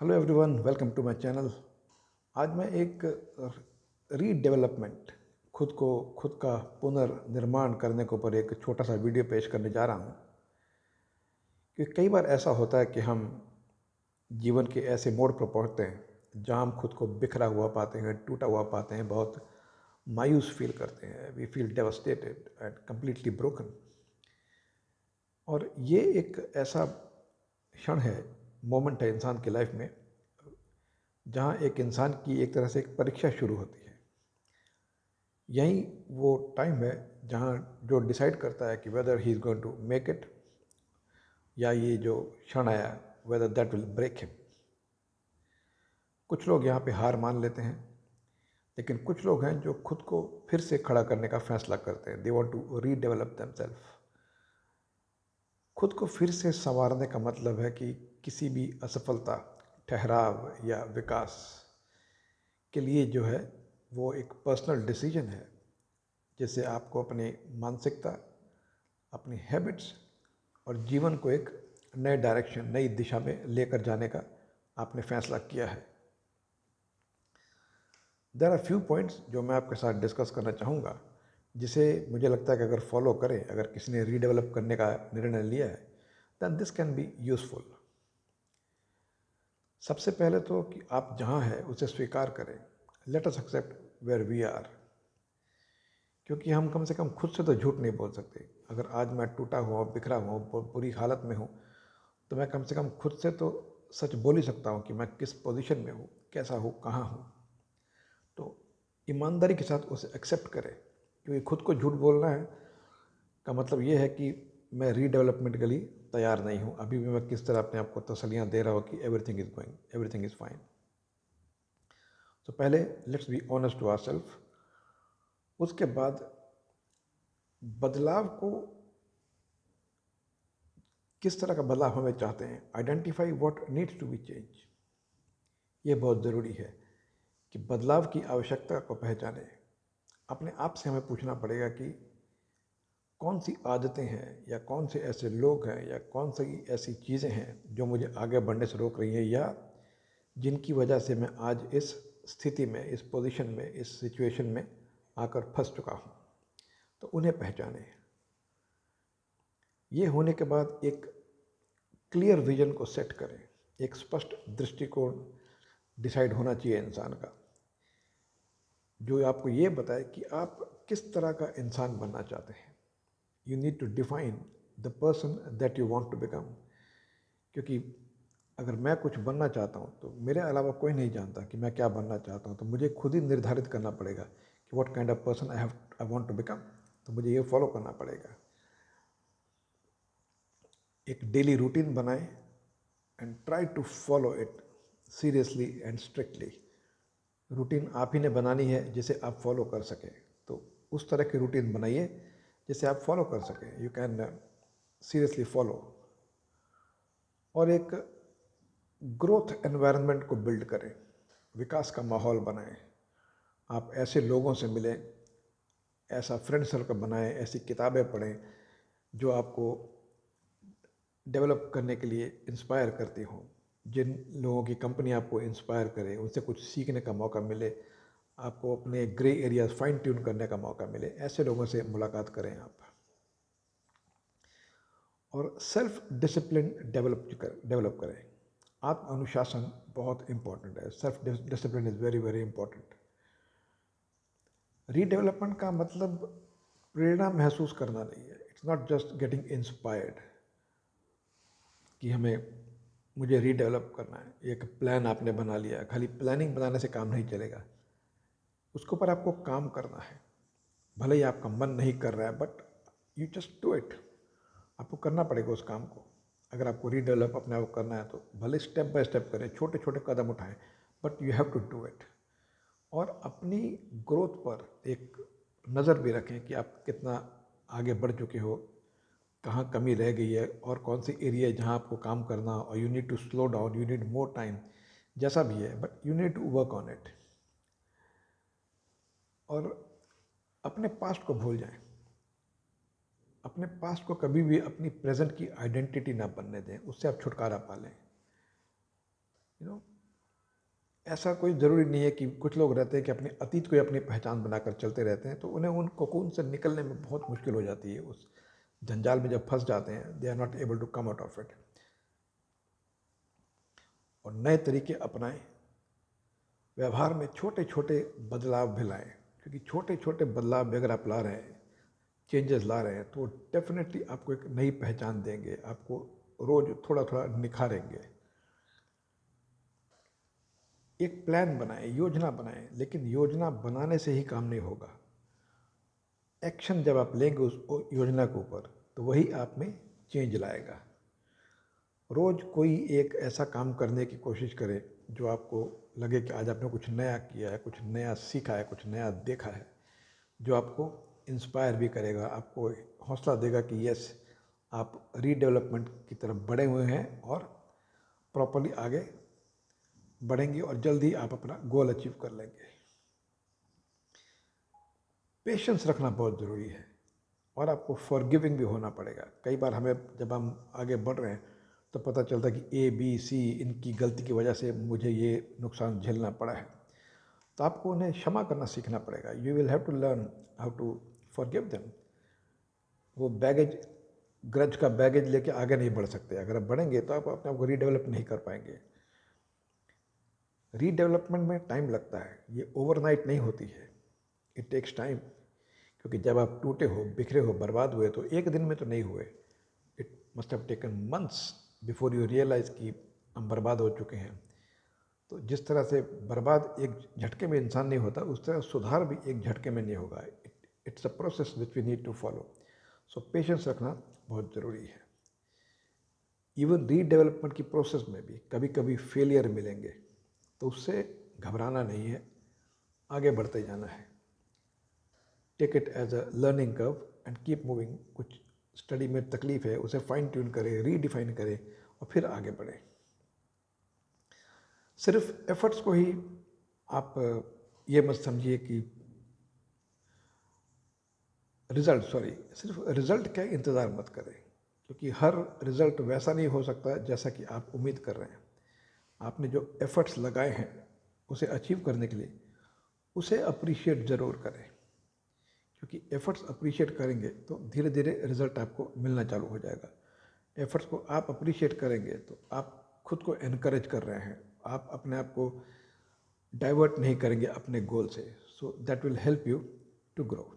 Hello everyone, welcome to my channel. आज मैं एक रीडेवलपमेंट, खुद का पुनर्निर्माण करने के ऊपर एक छोटा सा वीडियो पेश करने जा रहा हूँ। क्योंकि कई बार ऐसा होता है कि हम जीवन के ऐसे मोड़ पर पहुँचते हैं जहाँ हम खुद को बिखरा हुआ पाते हैं, टूटा हुआ पाते हैं, बहुत मायूस फील करते हैं। We feel devastated and completely broken. और ये एक ऐसा क्षण है, मोमेंट है इंसान की लाइफ में, जहाँ एक इंसान की एक तरह से एक परीक्षा शुरू होती है। यही वो टाइम है जहाँ जो डिसाइड करता है कि whether he is going to make it, या ये जो क्षण आया whether that will break him. कुछ लोग यहाँ पे हार मान लेते हैं, लेकिन कुछ लोग हैं जो खुद को फिर से खड़ा करने का फैसला करते हैं। They want to redevelop themselves. खुद को फिर से संवारने का मतलब है कि किसी भी असफलता, ठहराव या विकास के लिए जो है वो एक पर्सनल डिसीजन है, जिससे आपको अपनी मानसिकता, अपनी हैबिट्स और जीवन को एक नए डायरेक्शन, नई दिशा में लेकर जाने का आपने फैसला किया है। देयर आर फ्यू पॉइंट्स जो मैं आपके साथ डिस्कस करना चाहूँगा, जिसे मुझे लगता है कि अगर फॉलो करें, अगर किसी ने रीडेवलप करने का निर्णय लिया है, then this can be useful. सबसे पहले तो कि आप जहाँ हैं उसे स्वीकार करें। Let us accept where we are. क्योंकि हम कम से कम खुद से तो झूठ नहीं बोल सकते। अगर आज मैं टूटा हुआ, बिखरा हुआ, बुरी हालत में हूँ, तो मैं कम से कम खुद से तो सच बोल ही सकता हूँ कि मैं किस पोजीशन में हूँ, कैसा हूँ, कहाँ हूँ। तो ईमानदारी के साथ उसे एक्सेप्ट करें। क्योंकि खुद को झूठ बोलना है का मतलब ये है कि मैं रीडेवलपमेंट के लिए तैयार नहीं हूँ। अभी भी मैं किस तरह अपने आप को तसल्लियाँ दे रहा हूँ कि एवरीथिंग इज़ फाइन। तो पहले let's be honest to ourselves. उसके बाद बदलाव को, किस तरह का बदलाव हमें चाहते हैं, identify what needs to be change. ये बहुत ज़रूरी है कि बदलाव की आवश्यकता को पहचानें। अपने आप से हमें पूछना पड़ेगा कि कौन सी आदतें हैं, या कौन से ऐसे लोग हैं, या कौन सी ऐसी चीज़ें हैं जो मुझे आगे बढ़ने से रोक रही हैं, या जिनकी वजह से मैं आज इस स्थिति में, इस पोजीशन में, इस सिचुएशन में आकर फंस चुका हूँ। तो उन्हें पहचानें। ये होने के बाद एक क्लियर विजन को सेट करें। एक स्पष्ट दृष्टिकोण डिसाइड होना चाहिए इंसान का, जो आपको ये बताए कि आप किस तरह का इंसान बनना चाहते हैं। You need to define the person that you want to become. क्योंकि अगर मैं कुछ बनना चाहता हूँ तो मेरे अलावा कोई नहीं जानता कि मैं क्या बनना चाहता हूँ। तो मुझे खुद ही निर्धारित करना पड़ेगा कि what kind of person I want to become. तो मुझे ये फॉलो करना पड़ेगा। एक डेली रूटीन बनाएं and try to follow it seriously and strictly. Routine आप ही ने बनानी है जिसे आप फॉलो कर सकें। तो उस तरह की रूटीन बनाइए जिसे आप फॉलो कर सकें, यू कैन सीरियसली फॉलो। और एक ग्रोथ एनवायरनमेंट को बिल्ड करें, विकास का माहौल बनाएं। आप ऐसे लोगों से मिलें, ऐसा फ्रेंड सर्कल बनाएं, ऐसी किताबें पढ़ें जो आपको डेवलप करने के लिए इंस्पायर करती हों। जिन लोगों की कंपनी आपको इंस्पायर करे, उनसे कुछ सीखने का मौका मिले, आपको अपने ग्रे एरियाज फाइन ट्यून करने का मौका मिले, ऐसे लोगों से मुलाकात करें आप। और सेल्फ डिसिप्लिन डेवलप करें। आत्म अनुशासन बहुत इंपॉर्टेंट है। Self discipline is very very important. Redevelopment का मतलब प्रेरणा महसूस करना नहीं है। It's not just getting inspired कि मुझे रीडेवलप करना है। एक प्लान आपने बना लिया, खाली प्लानिंग बनाने से काम नहीं चलेगा। उसके ऊपर आपको काम करना है। भले ही आपका मन नहीं कर रहा है, but you just do it. आपको करना पड़ेगा उस काम को। अगर आपको रीडेवलप अपने आप को करना है तो भले स्टेप बाय स्टेप करें, छोटे छोटे कदम उठाएं, but you have to do it. और अपनी ग्रोथ पर एक नज़र भी रखें कि आप कितना आगे बढ़ चुके हो, कहाँ कमी रह गई है, और कौन सी एरिया है जहाँ आपको काम करना, और you need to slow down, you need more time, जैसा भी है, but you need to work on it. और अपने पास्ट को भूल जाएं। अपने पास्ट को कभी भी अपनी प्रेजेंट की आइडेंटिटी ना बनने दें, उससे आप छुटकारा पा लें। यू नो ऐसा कोई ज़रूरी नहीं है कि कुछ लोग रहते हैं कि अपने अतीत को ही अपनी पहचान बनाकर चलते रहते हैं, तो उन्हें उन कोकून से निकलने में बहुत मुश्किल हो जाती है। उस जंजाल में जब फंस जाते हैं, they are not able to come out of it. और नए तरीके अपनाएं, व्यवहार में छोटे छोटे बदलाव भी लाएं, क्योंकि छोटे छोटे बदलाव भी अगर आप ला रहे हैं, चेंजेस ला रहे हैं, तो डेफिनेटली आपको एक नई पहचान देंगे, आपको रोज़ थोड़ा थोड़ा निखारेंगे। एक प्लान बनाएं, योजना बनाएं, लेकिन योजना बनाने से ही काम नहीं होगा। एक्शन जब आप लेंगे उस योजना के ऊपर, तो वही आप में चेंज लाएगा। रोज़ कोई एक ऐसा काम करने की कोशिश करें जो आपको लगे कि आज आपने कुछ नया किया है, कुछ नया सीखा है, कुछ नया देखा है, जो आपको इंस्पायर भी करेगा, आपको हौसला देगा कि यस, आप रीडेवलपमेंट की तरफ बढ़े हुए हैं और प्रॉपरली आगे बढ़ेंगे और जल्द ही आप अपना गोल अचीव कर लेंगे। पेशेंस रखना बहुत ज़रूरी है और आपको फॉरगिविंग भी होना पड़ेगा। कई बार हमें जब हम आगे बढ़ रहे हैं तो पता चलता है कि ABC इनकी गलती की वजह से मुझे ये नुकसान झेलना पड़ा है, तो आपको उन्हें क्षमा करना सीखना पड़ेगा। You will have to learn how to forgive them. वो बैगेज, ग्रज का बैगेज लेके आगे नहीं बढ़ सकते। अगर आप बढ़ेंगे तो आप अपने आप को रीडेवलप नहीं कर पाएंगे। रीडेवलपमेंट में टाइम लगता है, ये ओवरनाइट नहीं होती है, इट टेक्स टाइम। क्योंकि जब आप टूटे हो, बिखरे हो, बर्बाद हुए, तो एक दिन में तो नहीं हुए। It must have taken months before you realise कि हम बर्बाद हो चुके हैं। तो जिस तरह से बर्बाद एक झटके में इंसान नहीं होता, उस तरह सुधार भी एक झटके में नहीं होगा। It's a process which we need to follow. So patience रखना बहुत ज़रूरी है। इवन रीडेवलपमेंट की प्रोसेस में भी कभी कभी फेलियर मिलेंगे, तो उससे घबराना नहीं है, आगे बढ़ते जाना है। Take it as a learning curve and keep moving. कुछ स्टडी में तकलीफ है, उसे फाइन ट्यून करें, रीडिफाइन करें और फिर आगे बढ़ें। सिर्फ एफर्ट्स को ही आप ये मत समझिए कि सिर्फ रिजल्ट का इंतज़ार मत करें, क्योंकि हर रिजल्ट वैसा नहीं हो सकता जैसा कि आप उम्मीद कर रहे हैं। आपने जो एफर्ट्स लगाए हैं उसे अचीव करने के लिए, उसे अप्रिशिएट ज़रूर करें, क्योंकि एफर्ट्स अप्रिशिएट करेंगे तो धीरे धीरे रिजल्ट आपको मिलना चालू हो जाएगा। एफर्ट्स को आप अप्रिशिएट करेंगे तो आप खुद को एनकरेज कर रहे हैं, आप अपने आप को डाइवर्ट नहीं करेंगे अपने गोल से। So that will help you to grow.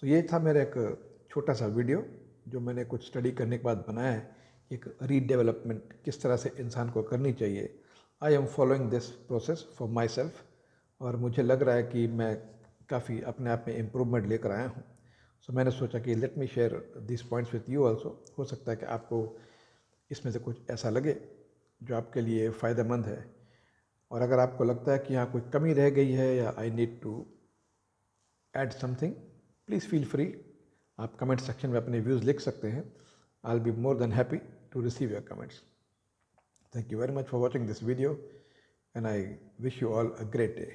So ये था मेरा एक छोटा सा वीडियो जो मैंने कुछ स्टडी करने के बाद बनाया है, एक रीडेवलपमेंट किस तरह से इंसान को करनी चाहिए। I am following this process for my self, और मुझे लग रहा है कि मैं काफ़ी अपने आप में इम्प्रूवमेंट लेकर आया हूँ। सो मैंने सोचा कि let me share this points with you also. हो सकता है कि आपको इसमें से कुछ ऐसा लगे जो आपके लिए फ़ायदेमंद है, और अगर आपको लगता है कि यहाँ कोई कमी रह गई है या I need to add something, please feel free. आप कमेंट सेक्शन में अपने व्यूज़ लिख सकते हैं। I will be more than happy to receive your comments. Thank you very much for watching this video, and I wish you all a great day.